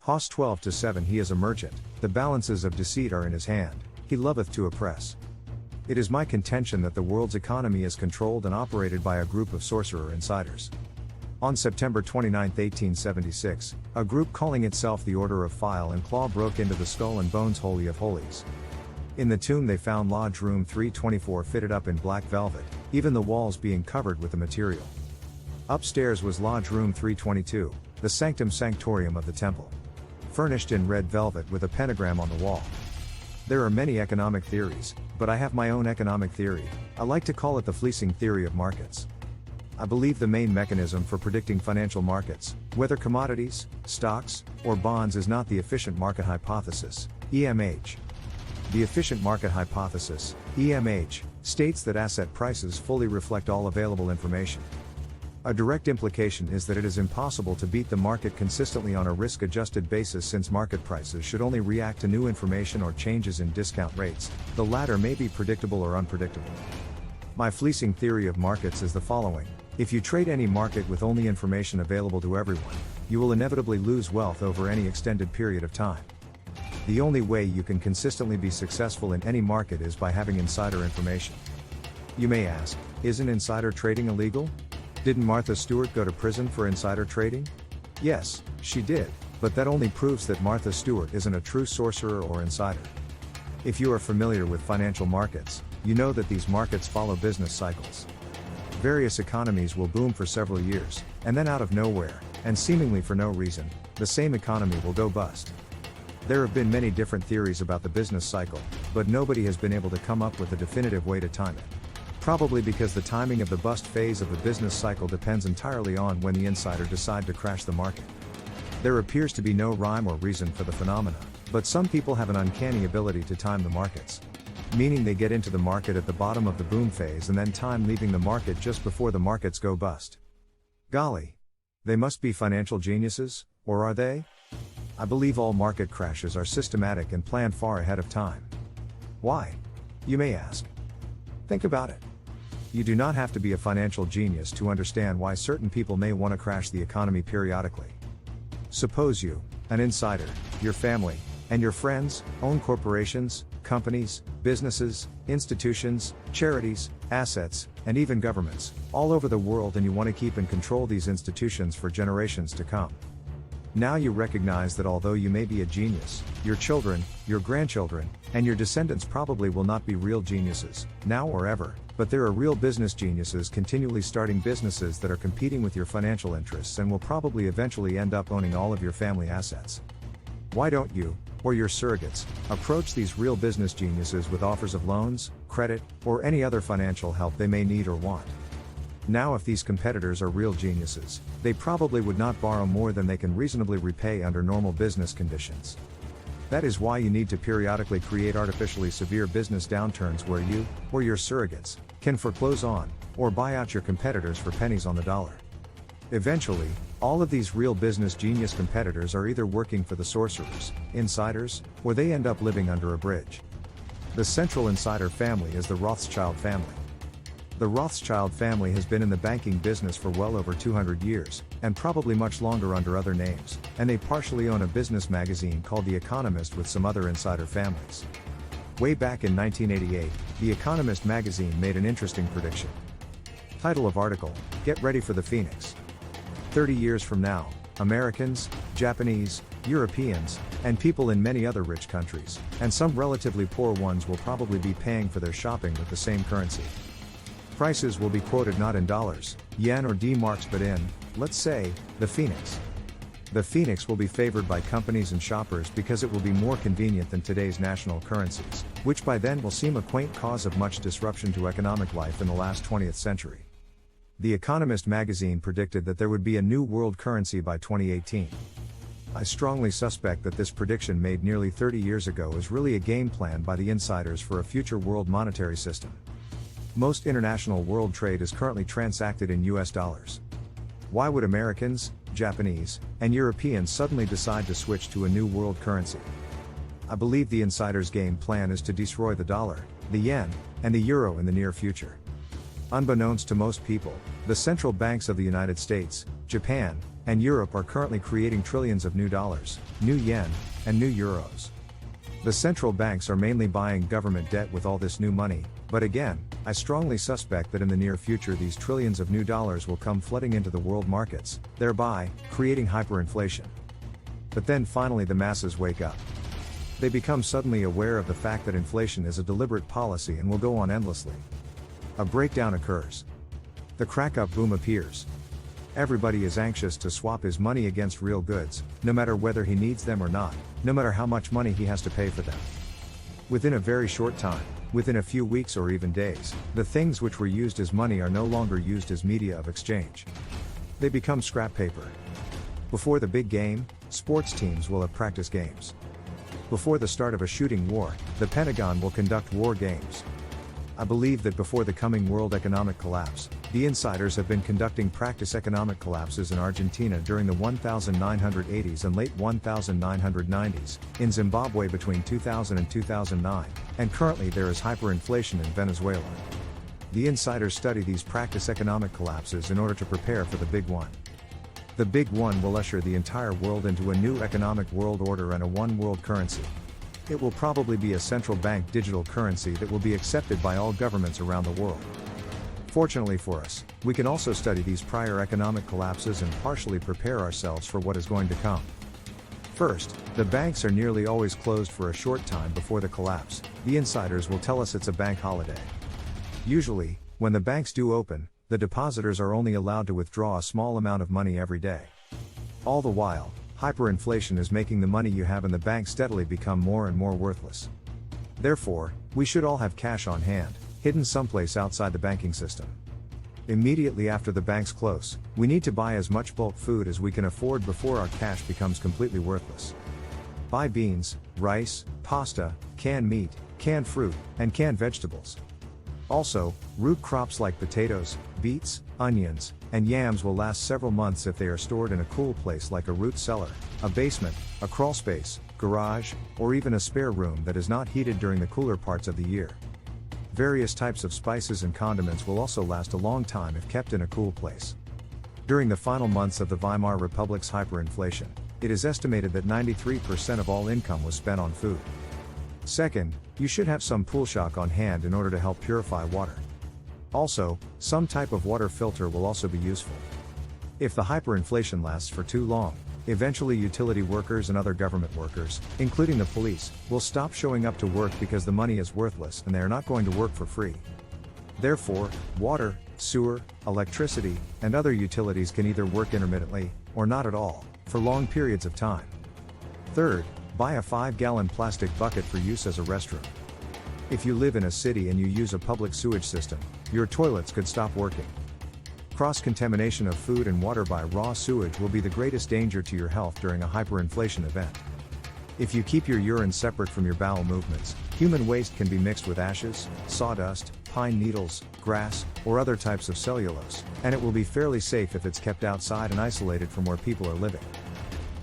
Hos 12-7 He is a merchant, the balances of deceit are in his hand, he loveth to oppress. It is my contention that the world's economy is controlled and operated by a group of sorcerer insiders. On September 29, 1876, a group calling itself the Order of File and Claw broke into the Skull and Bones Holy of Holies. In the tomb they found Lodge Room 324 fitted up in black velvet, even the walls being covered with the material. Upstairs was Lodge Room 322, the sanctum sanctorum of the temple, furnished in red velvet with a pentagram on the wall. There are many economic theories, but I have my own economic theory. I like to call it the fleecing theory of markets. I believe the main mechanism for predicting financial markets, whether commodities, stocks, or bonds, is not the efficient market hypothesis, EMH. The efficient market hypothesis, EMH, states that asset prices fully reflect all available information. A direct implication is that it is impossible to beat the market consistently on a risk-adjusted basis, since market prices should only react to new information or changes in discount rates. The latter may be predictable or unpredictable. My fleecing theory of markets is the following: if you trade any market with only information available to everyone, you will inevitably lose wealth over any extended period of time. The only way you can consistently be successful in any market is by having insider information. You may ask, isn't insider trading illegal? Didn't Martha Stewart go to prison for insider trading? Yes, she did, but that only proves that Martha Stewart isn't a true sorcerer or insider. If you are familiar with financial markets, you know that these markets follow business cycles. Various economies will boom for several years, and then out of nowhere, and seemingly for no reason, the same economy will go bust. There have been many different theories about the business cycle, but nobody has been able to come up with a definitive way to time it. Probably because the timing of the bust phase of the business cycle depends entirely on when the insider decide to crash the market. There appears to be no rhyme or reason for the phenomena, but some people have an uncanny ability to time the markets. Meaning they get into the market at the bottom of the boom phase and then time leaving the market just before the markets go bust. Golly! They must be financial geniuses, or are they? I believe all market crashes are systematic and planned far ahead of time. Why? You may ask. Think about it. You do not have to be a financial genius to understand why certain people may want to crash the economy periodically. Suppose you, an insider, your family, and your friends, own corporations, companies, businesses, institutions, charities, assets, and even governments, all over the world, and you want to keep and control these institutions for generations to come. Now you recognize that although you may be a genius, your children, your grandchildren, and your descendants probably will not be real geniuses, now or ever, but there are real business geniuses continually starting businesses that are competing with your financial interests and will probably eventually end up owning all of your family assets. Why don't you, or your surrogates, approach these real business geniuses with offers of loans, credit, or any other financial help they may need or want? Now, if these competitors are real geniuses, they probably would not borrow more than they can reasonably repay under normal business conditions. That is why you need to periodically create artificially severe business downturns where you, or your surrogates, can foreclose on, or buy out your competitors for pennies on the dollar. Eventually, all of these real business genius competitors are either working for the sorcerers, insiders, or they end up living under a bridge. The central insider family is the Rothschild family. The Rothschild family has been in the banking business for well over 200 years, and probably much longer under other names, and they partially own a business magazine called The Economist with some other insider families. Way back in 1988, The Economist magazine made an interesting prediction. Title of article: Get ready for the Phoenix. 30 years from now, Americans, Japanese, Europeans, and people in many other rich countries, and some relatively poor ones, will probably be paying for their shopping with the same currency. Prices will be quoted not in dollars, yen, or D-marks, but in, let's say, the Phoenix. The Phoenix will be favored by companies and shoppers because it will be more convenient than today's national currencies, which by then will seem a quaint cause of much disruption to economic life in the last 20th century. The Economist magazine predicted that there would be a new world currency by 2018. I strongly suspect that this prediction, made nearly 30 years ago, is really a game plan by the insiders for a future world monetary system. Most international world trade is currently transacted in US dollars. Why would Americans, Japanese, and Europeans suddenly decide to switch to a new world currency? I believe the insiders' game plan is to destroy the dollar, the yen, and the euro in the near future. Unbeknownst to most people, the central banks of the United States, Japan, and Europe are currently creating trillions of new dollars, new yen, and new euros. The central banks are mainly buying government debt with all this new money, but again, I strongly suspect that in the near future these trillions of new dollars will come flooding into the world markets, thereby creating hyperinflation. But then finally the masses wake up. They become suddenly aware of the fact that inflation is a deliberate policy and will go on endlessly. A breakdown occurs. The crack-up boom appears. Everybody is anxious to swap his money against real goods, no matter whether he needs them or not, no matter how much money he has to pay for them. Within a very short time, within a few weeks or even days, the things which were used as money are no longer used as media of exchange. They become scrap paper. Before the big game, sports teams will have practice games. Before the start of a shooting war, the Pentagon will conduct war games. I believe that before the coming world economic collapse, the insiders have been conducting practice economic collapses in Argentina during the 1980s and late 1990s, in Zimbabwe between 2000 and 2009, and currently there is hyperinflation in Venezuela. The insiders study these practice economic collapses in order to prepare for the big one. The big one will usher the entire world into a new economic world order and a one world currency. It will probably be a central bank digital currency that will be accepted by all governments around the world. Fortunately for us, we can also study these prior economic collapses and partially prepare ourselves for what is going to come. First, the banks are nearly always closed for a short time before the collapse. The insiders will tell us it's a bank holiday. Usually, when the banks do open, the depositors are only allowed to withdraw a small amount of money every day. All the while, hyperinflation is making the money you have in the bank steadily become more and more worthless. Therefore, we should all have cash on hand, hidden someplace outside the banking system. Immediately after the banks close, we need to buy as much bulk food as we can afford before our cash becomes completely worthless. Buy beans, rice, pasta, canned meat, canned fruit, and canned vegetables. Also, root crops like potatoes, beets, onions, and yams will last several months if they are stored in a cool place like a root cellar, a basement, a crawl space, garage, or even a spare room that is not heated during the cooler parts of the year. Various types of spices and condiments will also last a long time if kept in a cool place. During the final months of the Weimar Republic's hyperinflation, it is estimated that 93% of all income was spent on food. Second, you should have some pool shock on hand in order to help purify water. Also, some type of water filter will also be useful. If the hyperinflation lasts for too long, eventually utility workers and other government workers, including the police, will stop showing up to work because the money is worthless and they are not going to work for free. Therefore, water, sewer, electricity, and other utilities can either work intermittently, or not at all, for long periods of time. Third, buy a 5-gallon plastic bucket for use as a restroom. If you live in a city and you use a public sewage system, your toilets could stop working. Cross-contamination of food and water by raw sewage will be the greatest danger to your health during a hyperinflation event. If you keep your urine separate from your bowel movements, human waste can be mixed with ashes, sawdust, pine needles, grass, or other types of cellulose, and it will be fairly safe if it's kept outside and isolated from where people are living.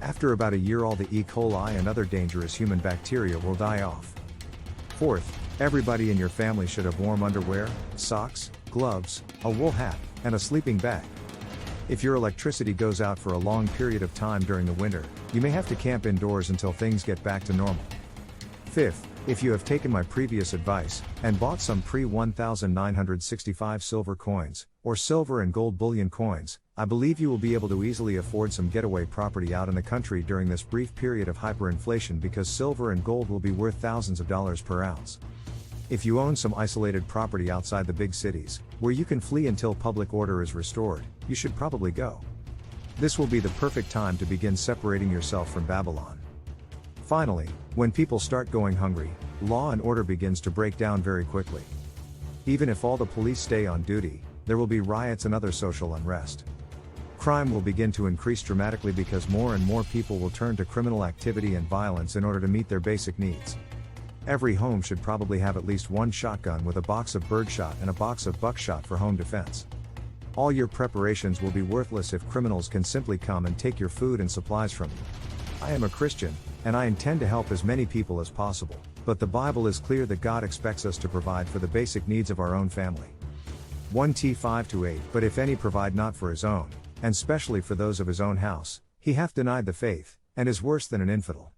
After about a year all the E. coli and other dangerous human bacteria will die off. Fourth, everybody in your family should have warm underwear, socks, gloves, a wool hat, and a sleeping bag. If your electricity goes out for a long period of time during the winter, you may have to camp indoors until things get back to normal. Fifth, if you have taken my previous advice, and bought some pre-1965 silver coins, or silver and gold bullion coins, I believe you will be able to easily afford some getaway property out in the country during this brief period of hyperinflation because silver and gold will be worth thousands of dollars per ounce. If you own some isolated property outside the big cities, where you can flee until public order is restored, you should probably go. This will be the perfect time to begin separating yourself from Babylon. Finally, when people start going hungry, law and order begins to break down very quickly. Even if all the police stay on duty, there will be riots and other social unrest. Crime will begin to increase dramatically because more and more people will turn to criminal activity and violence in order to meet their basic needs. Every home should probably have at least one shotgun with a box of birdshot and a box of buckshot for home defense. All your preparations will be worthless if criminals can simply come and take your food and supplies from you. I am a Christian, and I intend to help as many people as possible, but the Bible is clear that God expects us to provide for the basic needs of our own family. 1 Timothy 5-8 But if any provide not for his own, and specially for those of his own house, he hath denied the faith, and is worse than an infidel.